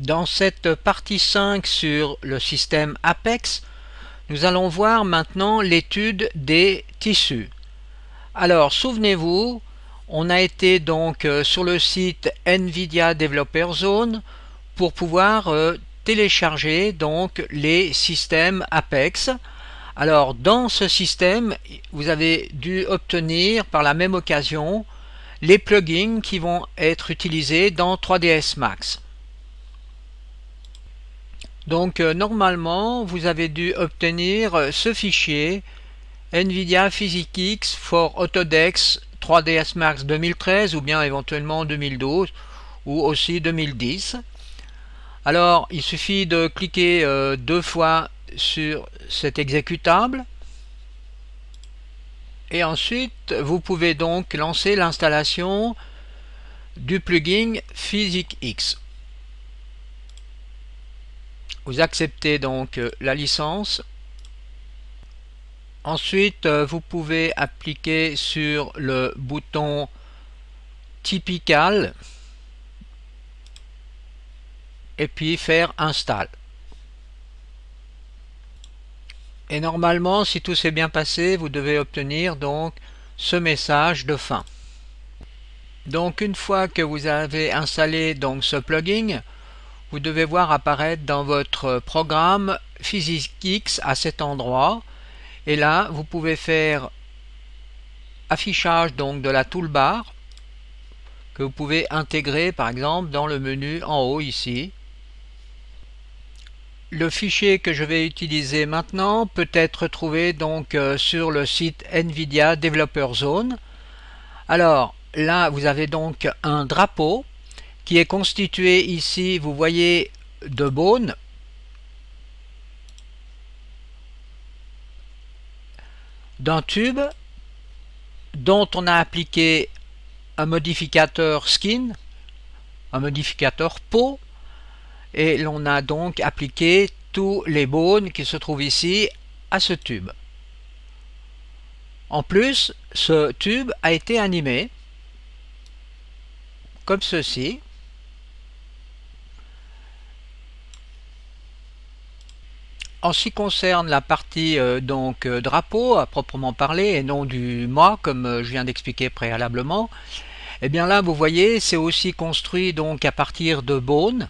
Dans cette partie 5 sur le système Apex, nous allons voir maintenant l'étude des tissus. Alors, souvenez-vous, on a été donc sur le site NVIDIA Developer Zone pour pouvoir télécharger donc les systèmes Apex. Alors, dans ce système, vous avez dû obtenir par la même occasion les plugins qui vont être utilisés dans 3ds Max. Donc normalement vous avez dû obtenir ce fichier NVIDIA PhysicX for Autodesk 3ds Max 2013 ou bien éventuellement 2012 ou aussi 2010. Alors il suffit de cliquer 2 fois sur cet exécutable et ensuite vous pouvez donc lancer l'installation du plugin PhysicX. Vous acceptez donc la licence. Ensuite, vous pouvez appliquer sur le bouton typical et puis faire install. Et normalement, si tout s'est bien passé, vous devez obtenir donc ce message de fin. Donc une fois que vous avez installé donc ce plugin, vous devez voir apparaître dans votre programme PhysicX à cet endroit. Et là, vous pouvez faire affichage donc de la toolbar que vous pouvez intégrer par exemple dans le menu en haut ici. Le fichier que je vais utiliser maintenant peut être trouvé donc sur le site NVIDIA Developer Zone. Alors là, vous avez donc un drapeau qui est constitué ici, vous voyez, de bones, d'un tube dont on a appliqué un modificateur skin, un modificateur peau, et l'on a donc appliqué tous les bones qui se trouvent ici à ce tube. En plus, ce tube a été animé comme ceci. En ce qui concerne la partie drapeau à proprement parler et non du mât comme je viens d'expliquer préalablement, et bien là vous voyez c'est aussi construit donc à partir de bones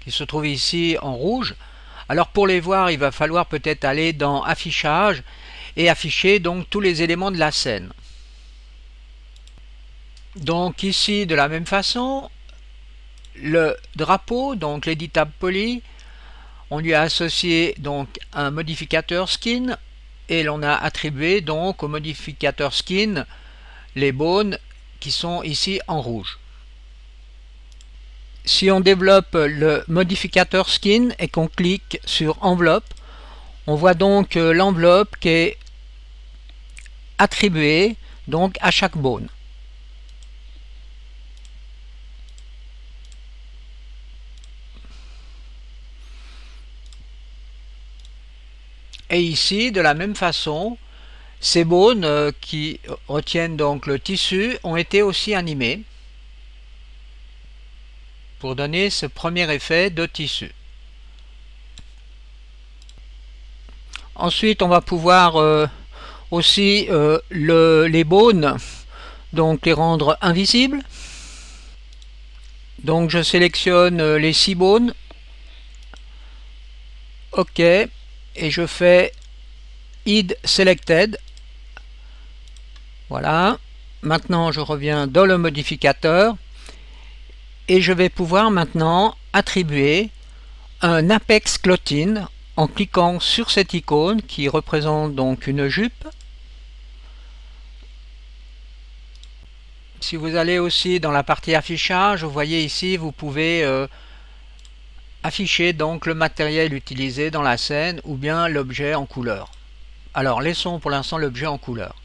qui se trouvent ici en rouge. Alors pour les voir il va falloir peut-être aller dans affichage et afficher donc tous les éléments de la scène. Donc ici de la même façon le drapeau, donc l'éditable poly, on lui a associé donc un modificateur skin et l'on a attribué donc au modificateur skin les bones qui sont ici en rouge. Si on développe le modificateur skin et qu'on clique sur enveloppe, on voit donc l'enveloppe qui est attribuée donc à chaque bone. Et ici, de la même façon, ces bones qui retiennent donc le tissu ont été aussi animés pour donner ce premier effet de tissu. Ensuite, on va pouvoir aussi les bones donc les rendre invisibles. Donc je sélectionne les 6 bones. OK. Et je fais Hide Selected. Voilà. Maintenant, je reviens dans le modificateur et je vais pouvoir maintenant attribuer un Apex Clotin en cliquant sur cette icône qui représente donc une jupe. Si vous allez aussi dans la partie affichage, vous voyez ici, vous pouvez afficher donc le matériel utilisé dans la scène ou bien l'objet en couleur. Alors laissons pour l'instant l'objet en couleur.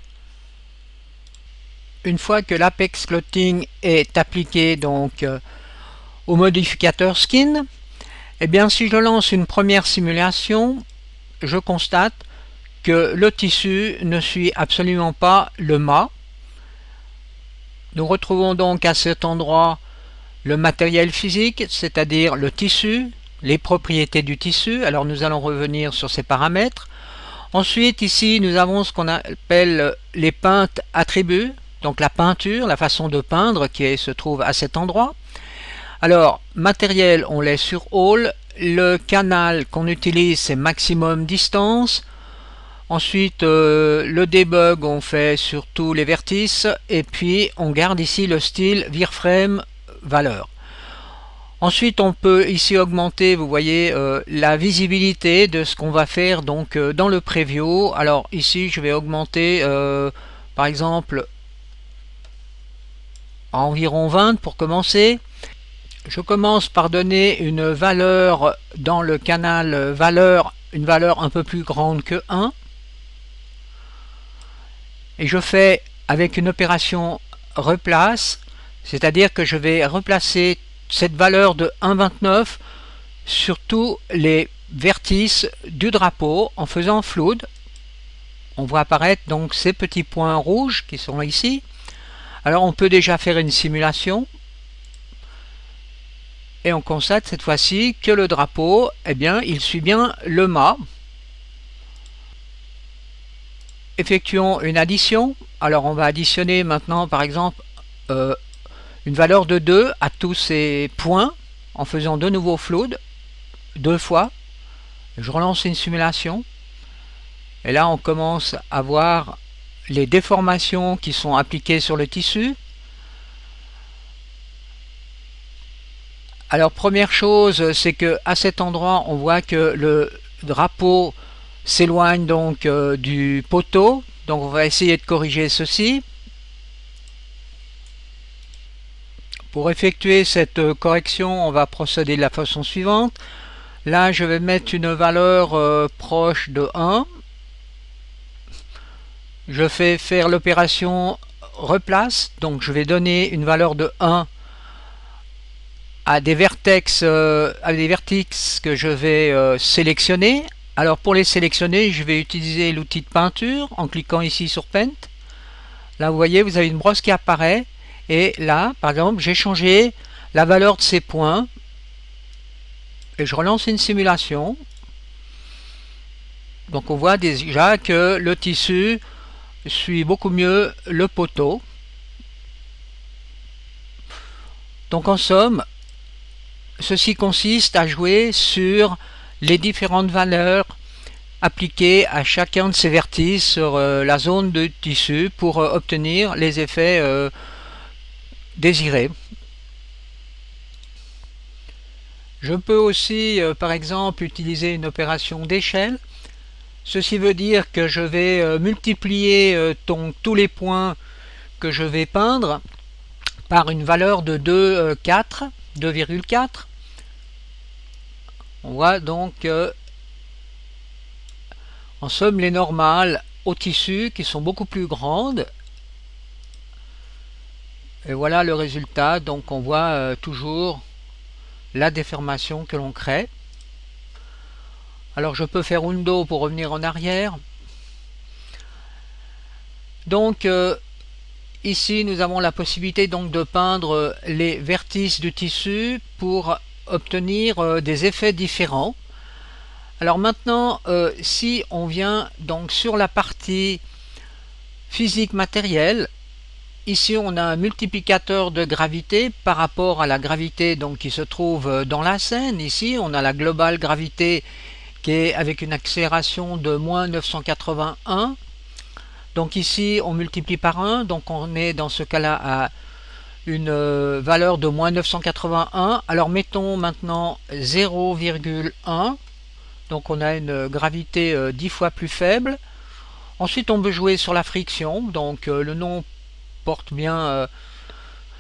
Une fois que l'Apex Clotin est appliqué donc au modificateur skin, eh bien si je lance une première simulation, je constate que le tissu ne suit absolument pas le mât. Nous retrouvons donc à cet endroit le matériel physique, c'est-à-dire le tissu, les propriétés du tissu. Alors nous allons revenir sur ces paramètres. Ensuite, ici, nous avons ce qu'on appelle les peintes attributs, donc la peinture, la façon de peindre se trouve à cet endroit. Alors, matériel, on l'est sur All. Le canal qu'on utilise, c'est maximum distance. Ensuite, le debug, on fait sur tous les vertices. Et puis, on garde ici le style wireframe valeur. Ensuite, on peut ici augmenter, vous voyez, la visibilité de ce qu'on va faire donc dans le preview. Alors ici, je vais augmenter, par exemple, à environ 20 pour commencer. Je commence par donner une valeur dans le canal valeur, une valeur un peu plus grande que 1. Et je fais avec une opération replace, c'est-à-dire que je vais replacer cette valeur de 1,29 sur tous les vertices du drapeau en faisant flood. On voit apparaître donc ces petits points rouges qui sont ici. Alors on peut déjà faire une simulation et on constate cette fois-ci que le drapeau, eh bien, il suit bien le mât. Effectuons une addition. Alors on va additionner maintenant par exemple une valeur de 2 à tous ces points en faisant de nouveau flood 2 fois. Je relance une simulation et là on commence à voir les déformations qui sont appliquées sur le tissu. Alors première chose, c'est que à cet endroit on voit que le drapeau s'éloigne donc du poteau, donc on va essayer de corriger ceci. Pour effectuer cette correction, on va procéder de la façon suivante. Là, je vais mettre une valeur proche de 1. Je fais faire l'opération replace, donc je vais donner une valeur de 1 à des vertex, que je vais sélectionner. Alors pour les sélectionner, je vais utiliser l'outil de peinture en cliquant ici sur Paint. Là, vous voyez, vous avez une brosse qui apparaît. Et là, par exemple, j'ai changé la valeur de ces points. Et je relance une simulation. Donc on voit déjà que le tissu suit beaucoup mieux le poteau. Donc en somme, ceci consiste à jouer sur les différentes valeurs appliquées à chacun de ces vertices sur la zone de tissu pour obtenir les effets désirés. Je peux aussi par exemple utiliser une opération d'échelle. Ceci veut dire que je vais multiplier tous les points que je vais peindre par une valeur de 2,4. On voit donc en somme les normales au tissu qui sont beaucoup plus grandes. Et voilà le résultat. Donc on voit toujours la déformation que l'on crée. Alors je peux faire undo pour revenir en arrière. Donc ici nous avons la possibilité donc de peindre les vertices du tissu pour obtenir des effets différents. Alors maintenant si on vient donc sur la partie physique matérielle, ici on a un multiplicateur de gravité par rapport à la gravité donc qui se trouve dans la scène. Ici on a la globale gravité qui est avec une accélération de moins 981. Donc ici on multiplie par 1, donc on est dans ce cas là à une valeur de moins 981. Alors mettons maintenant 0,1, donc on a une gravité 10 fois plus faible. Ensuite on peut jouer sur la friction, donc le nom porte bien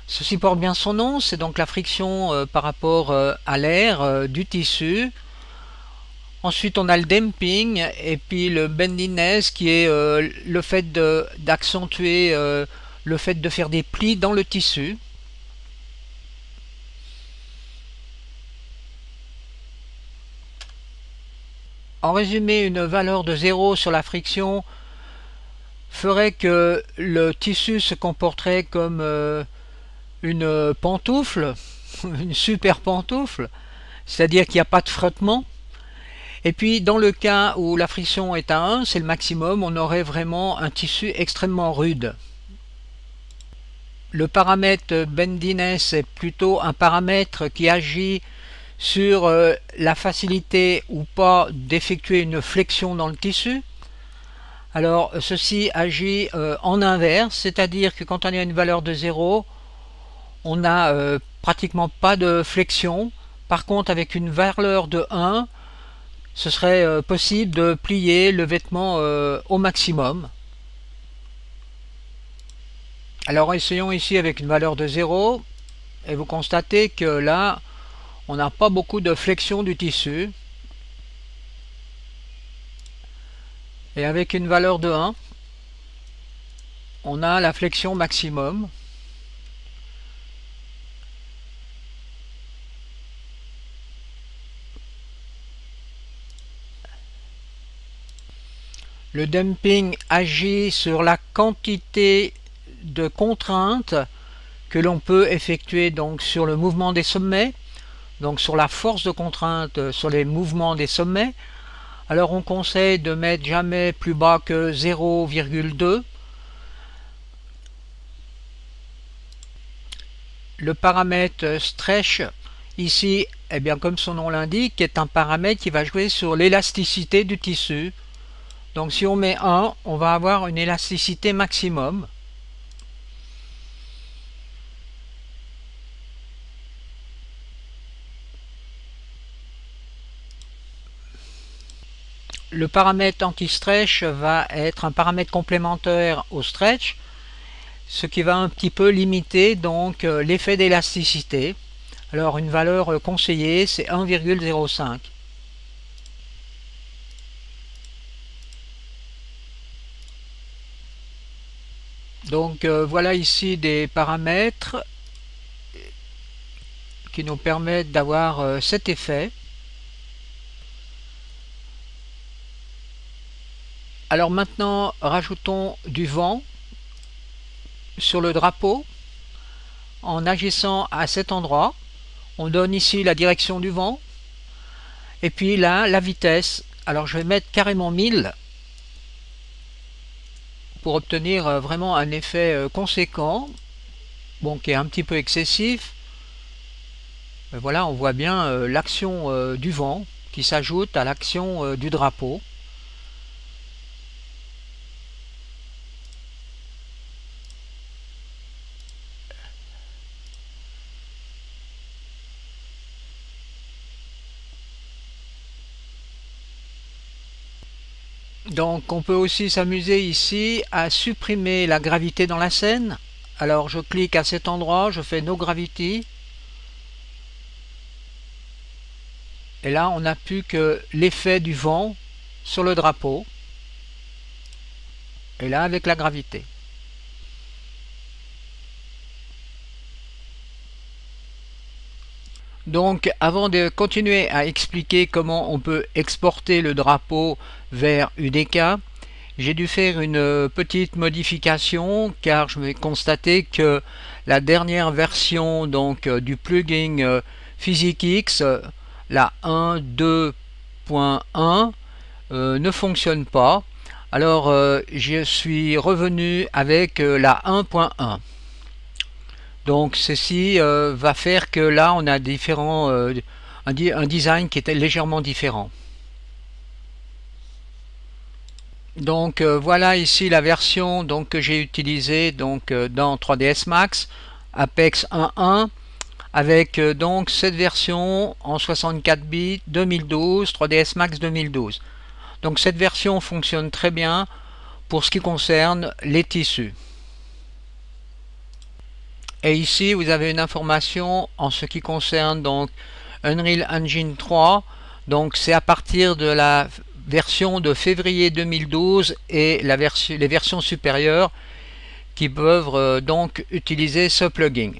ceci porte bien son nom, c'est donc la friction par rapport à l'air du tissu. Ensuite on a le damping et puis le bendiness qui est le fait d'accentuer le fait de faire des plis dans le tissu. En résumé, une valeur de 0 sur la friction ferait que le tissu se comporterait comme une pantoufle. une super pantoufle, c'est-à-dire qu'il n'y a pas de frottement. Et puis dans le cas où la friction est à 1, c'est le maximum, on aurait vraiment un tissu extrêmement rude. Le paramètre bendiness est plutôt un paramètre qui agit sur la facilité ou pas d'effectuer une flexion dans le tissu. Alors ceci agit en inverse, c'est-à-dire que quand on a une valeur de 0, on n'a pratiquement pas de flexion. Par contre, avec une valeur de 1, ce serait possible de plier le vêtement au maximum. Alors essayons ici avec une valeur de 0 et vous constatez que là on n'a pas beaucoup de flexion du tissu, et avec une valeur de 1 on a la flexion maximum. Le dumping agit sur la quantité de contraintes que l'on peut effectuer donc sur le mouvement des sommets, donc sur la force de contrainte sur les mouvements des sommets. Alors on conseille de mettre jamais plus bas que 0,2. Le paramètre stretch ici, eh bien, comme son nom l'indique, est un paramètre qui va jouer sur l'élasticité du tissu. Donc si on met 1, on va avoir une élasticité maximum. Le paramètre anti-stretch va être un paramètre complémentaire au stretch, ce qui va un petit peu limiter donc l'effet d'élasticité. Alors une valeur conseillée, c'est 1,05. Donc voilà ici des paramètres qui nous permettent d'avoir cet effet. Alors maintenant, rajoutons du vent sur le drapeau en agissant à cet endroit. On donne ici la direction du vent et puis là la vitesse. Alors je vais mettre carrément 1000 pour obtenir vraiment un effet conséquent, bon, qui est un petit peu excessif. Mais voilà, on voit bien l'action du vent qui s'ajoute à l'action du drapeau. Donc on peut aussi s'amuser ici à supprimer la gravité dans la scène. Alors je clique à cet endroit, je fais No Gravity. Et là on n'a plus que l'effet du vent sur le drapeau. Et là avec la gravité. Donc avant de continuer à expliquer comment on peut exporter le drapeau vers UDK, j'ai dû faire une petite modification car je vais constater que la dernière version donc du plugin PhysicX, la 1.2.1, ne fonctionne pas. Alors je suis revenu avec la 1.1. Donc ceci va faire que là on a un design qui est légèrement différent. Donc voilà ici la version donc, que j'ai utilisée donc, dans 3ds Max, Apex 1.1, avec donc cette version en 64 bits 2012, 3ds Max 2012. Donc cette version fonctionne très bien pour ce qui concerne les tissus. Et ici vous avez une information en ce qui concerne donc Unreal Engine 3. Donc c'est à partir de la version de février 2012 et les versions supérieures qui peuvent donc utiliser ce plugin.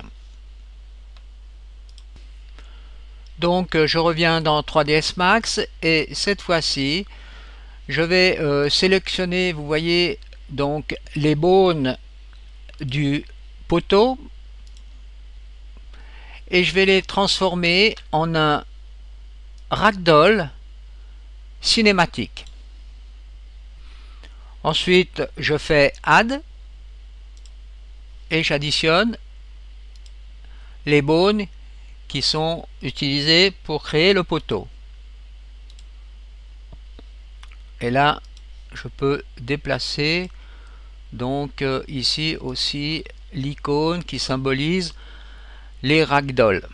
Donc je reviens dans 3ds Max et cette fois-ci je vais sélectionner, vous voyez donc les bones du poteau. et je vais les transformer en un ragdoll cinématique. Ensuite, je fais Add et j'additionne les bones qui sont utilisés pour créer le poteau. Et là, je peux déplacer donc ici aussi l'icône qui symbolise les ragdolls.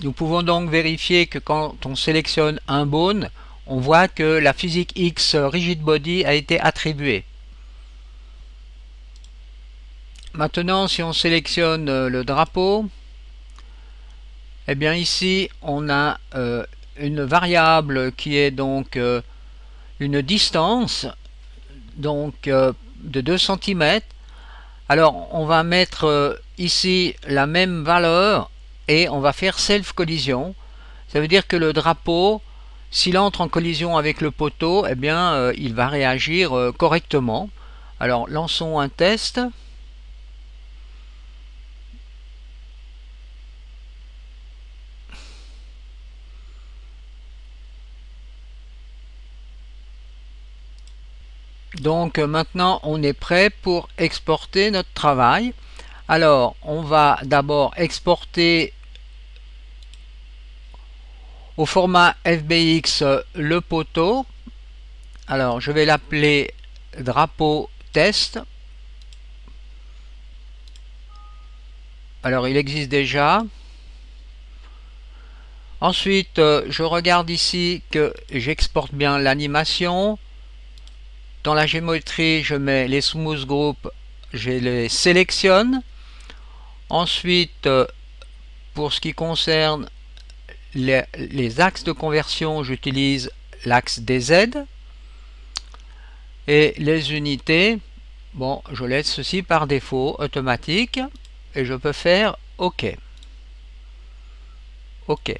Nous pouvons donc vérifier que quand on sélectionne un bone, on voit que la physique X rigid body a été attribuée. Maintenant, si on sélectionne le drapeau, eh bien ici on a une variable qui est donc une distance donc de 2 cm. Alors on va mettre ici la même valeur et on va faire self collision. Ça veut dire que le drapeau, s'il entre en collision avec le poteau, eh bien il va réagir correctement. Alors lançons un test. Donc maintenant on est prêt pour exporter notre travail. Alors on va d'abord exporter au format FBX le poteau. Alors je vais l'appeler drapeau test. Alors il existe déjà. Ensuite je regarde ici que j'exporte bien l'animation. Dans la géométrie, je mets les smooth groups, je les sélectionne. Ensuite, pour ce qui concerne les axes de conversion, j'utilise l'axe DZ. Et les unités, bon, je laisse ceci par défaut, automatique. Et je peux faire OK. OK.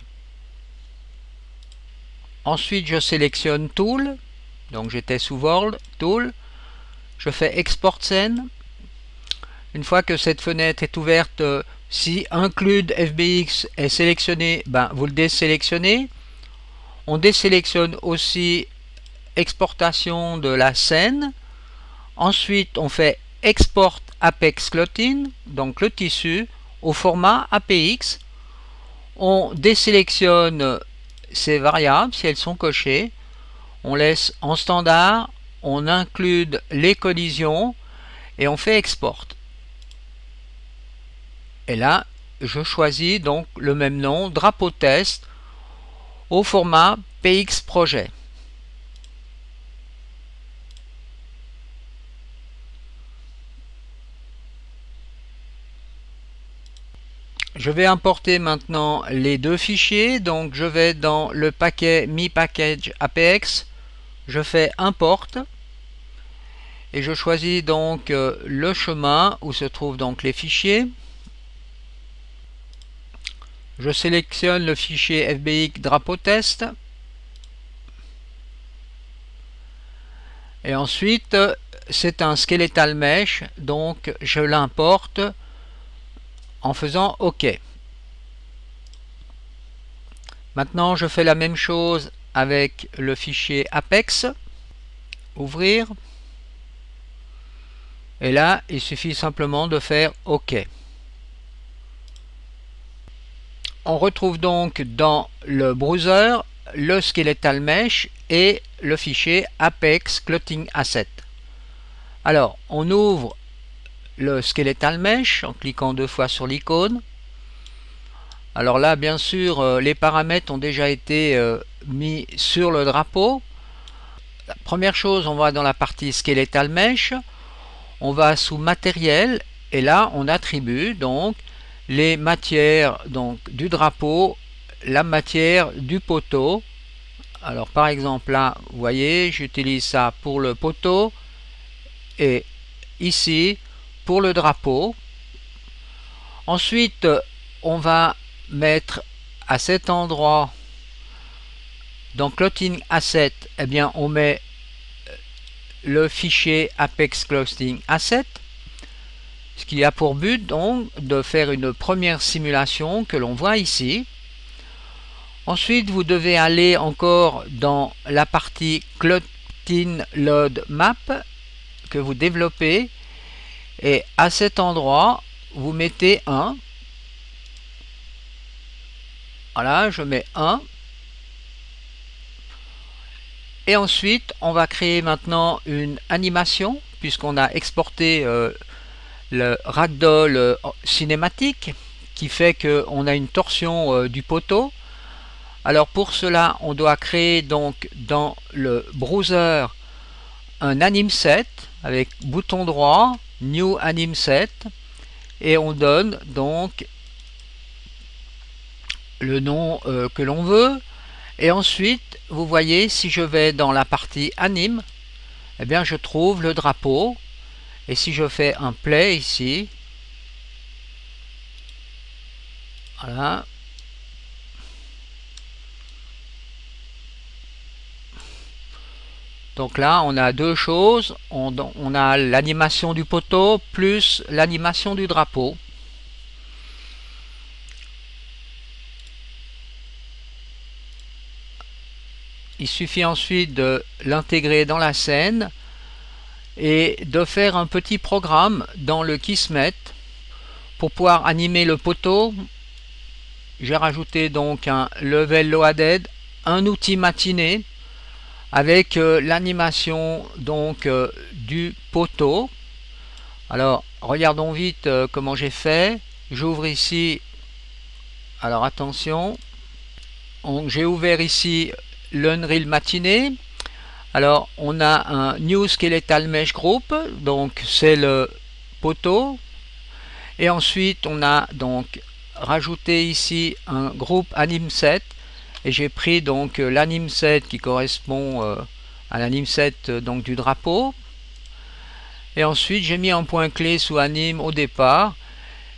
Ensuite, je sélectionne Tool. Donc j'étais sous World, Tool, je fais Export Scene. Une fois que cette fenêtre est ouverte, si Include FBX est sélectionné, ben, vous le désélectionnez. On désélectionne aussi exportation de la scène. Ensuite, on fait Export Apex Clothing, donc le tissu, au format APX. On désélectionne ces variables si elles sont cochées. On laisse en standard, on inclut les collisions et on fait export. Et là, je choisis donc le même nom, drapeau test, au format PX Projet. Je vais importer maintenant les deux fichiers, donc je vais dans le paquet Mi Package APX, je fais import et je choisis donc le chemin où se trouvent donc les fichiers. Je sélectionne le fichier FBX drapeau test et ensuite c'est un skeletal mesh, donc je l'importe en faisant OK. Maintenant je fais la même chose avec le fichier Apex, ouvrir, et là il suffit simplement de faire OK. On retrouve donc dans le browser le skeletal mesh et le fichier Apex Clothing Asset. Alors on ouvre le skeletal mesh en cliquant 2 fois sur l'icône. Alors là bien sûr les paramètres ont déjà été mis sur le drapeau. La première chose, on va dans la partie skeletal mesh, on va sous matériel et là on attribue donc les matières donc du drapeau, la matière du poteau. Alors par exemple là vous voyez j'utilise ça pour le poteau et ici pour le drapeau. Ensuite on va mettre à cet endroit dans Clothing Asset, eh bien on met le fichier Apex Clothing Asset. Ce qui a pour but donc de faire une première simulation que l'on voit ici. Ensuite, vous devez aller encore dans la partie Clotin Load Map que vous développez, et à cet endroit, vous mettez 1. Voilà, je mets 1. Et ensuite, on va créer maintenant une animation, puisqu'on a exporté le ragdoll cinématique, qui fait qu'on a une torsion du poteau. Alors pour cela, on doit créer donc dans le browser un animset avec bouton droit, New Animset, et on donne donc le nom que l'on veut. Et ensuite, vous voyez, si je vais dans la partie anime, eh bien je trouve le drapeau. Et si je fais un play ici, voilà. Donc là, on a deux choses. On a l'animation du poteau plus l'animation du drapeau. Il suffit ensuite de l'intégrer dans la scène et de faire un petit programme dans le Kismet pour pouvoir animer le poteau. J'ai rajouté donc un level loaded, un outil matiné avec l'animation donc du poteau. Alors regardons vite comment j'ai fait. J'ouvre ici. Alors attention. J'ai ouvert ici l'Unreal Matiné. Alors on a un New Skeletal Mesh Group, donc c'est le poteau. Et ensuite on a donc rajouté ici un groupe Animset. Et j'ai pris donc l'animset qui correspond à l'animset donc du drapeau. Et ensuite j'ai mis un point clé sous anime au départ.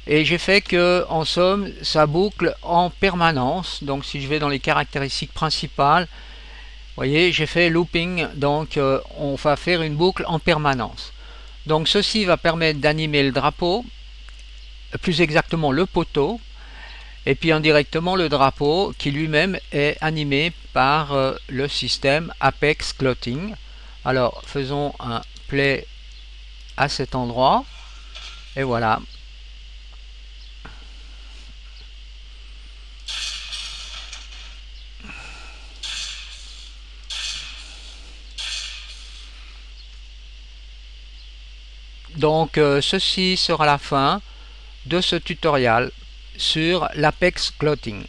Et j'ai fait que, en somme, ça boucle en permanence. Donc si je vais dans les caractéristiques principales, vous voyez, j'ai fait looping. Donc on va faire une boucle en permanence. Donc ceci va permettre d'animer le drapeau, plus exactement le poteau, et puis indirectement le drapeau qui lui-même est animé par le système Apex Clothing. Alors faisons un play à cet endroit, et voilà. Donc ceci sera la fin de ce tutoriel sur l'Apex Clothing.